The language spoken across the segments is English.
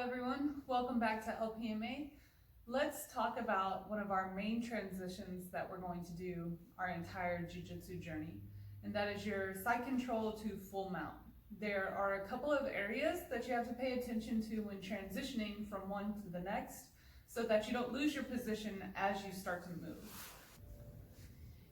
everyone, welcome back to LPMA. Let's talk about one of our main transitions that we're going to do our entire jiu-jitsu journey, and that is your side control to full mount. There are a couple of areas that you have to pay attention to when transitioning from one to the next so that you don't lose your position as you start to move.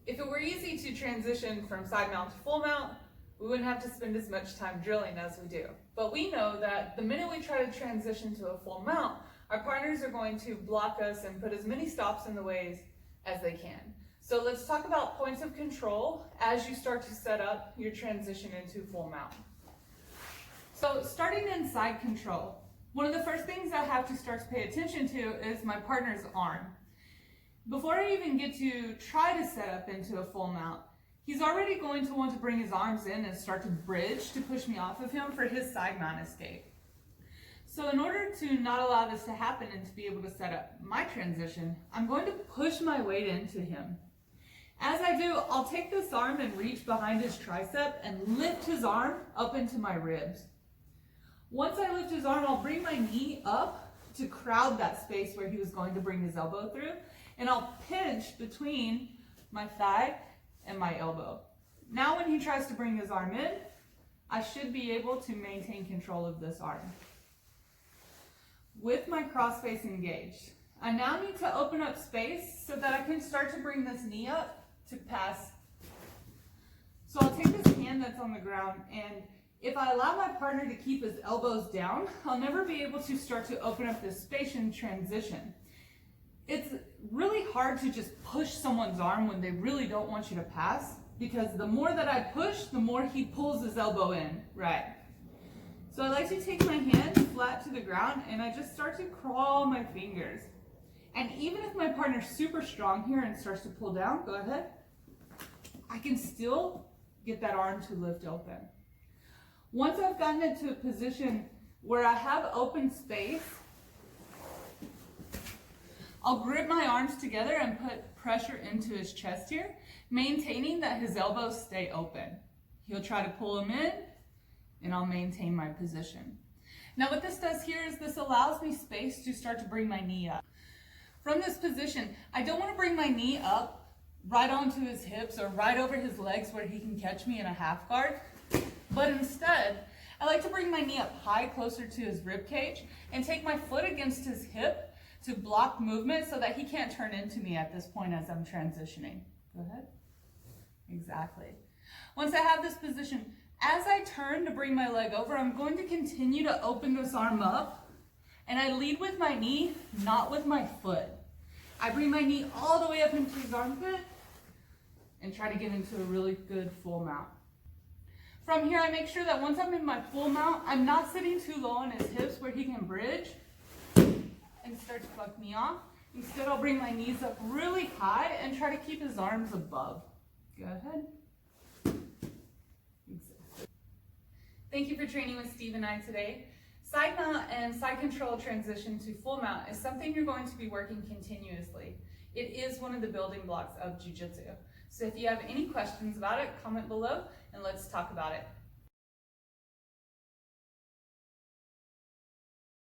If it were easy to transition from side mount to full mount, we wouldn't have to spend as much time drilling as we do. But we know that the minute we try to transition to a full mount, our partners are going to block us and put as many stops in the ways as they can. So let's talk about points of control as you start to set up your transition into full mount. So starting in side control, one of the first things I have to start to pay attention to is my partner's arm. Before I even get to try to set up into a full mount, he's already going to want to bring his arms in and start to bridge to push me off of him for his side mount escape. So in order to not allow this to happen and to be able to set up my transition, I'm going to push my weight into him. As I do, I'll take this arm and reach behind his tricep and lift his arm up into my ribs. Once I lift his arm, I'll bring my knee up to crowd that space where he was going to bring his elbow through, and I'll pinch between my thigh and my elbow. Now when he tries to bring his arm in, I should be able to maintain control of this arm. With my cross face engaged, I now need to open up space so that I can start to bring this knee up to pass. So I'll take this hand that's on the ground, and if I allow my partner to keep his elbows down, I'll never be able to start to open up this space in transition. It's really hard to just push someone's arm when they really don't want you to pass, because the more that I push, the more he pulls his elbow in, right? So I like to take my hand flat to the ground and I just start to crawl my fingers. And even if my partner's super strong here and starts to pull down, go ahead, I can still get that arm to lift open. Once I've gotten it to a position where I have open space, I'll grip my arms together and put pressure into his chest here, maintaining that his elbows stay open. He'll try to pull them in, and I'll maintain my position. Now what this does here is this allows me space to start to bring my knee up. From this position, I don't want to bring my knee up right onto his hips or right over his legs where he can catch me in a half guard, but instead, I like to bring my knee up high closer to his rib cage and take my foot against his hip to block movement so that he can't turn into me at this point as I'm transitioning. Go ahead. Exactly. Once I have this position, as I turn to bring my leg over, I'm going to continue to open this arm up, and I lead with my knee, not with my foot. I bring my knee all the way up into his armpit and try to get into a really good full mount. From here, I make sure that once I'm in my full mount, I'm not sitting too low on his hips where he can bridge and start to fuck me off. Instead, I'll bring my knees up really high and try to keep his arms above. Go ahead. Exactly. Thank you for training with Steve and I today. Side mount and side control transition to full mount is something you're going to be working continuously. It is one of the building blocks of jiu-jitsu. So if you have any questions about it, comment below and let's talk about it.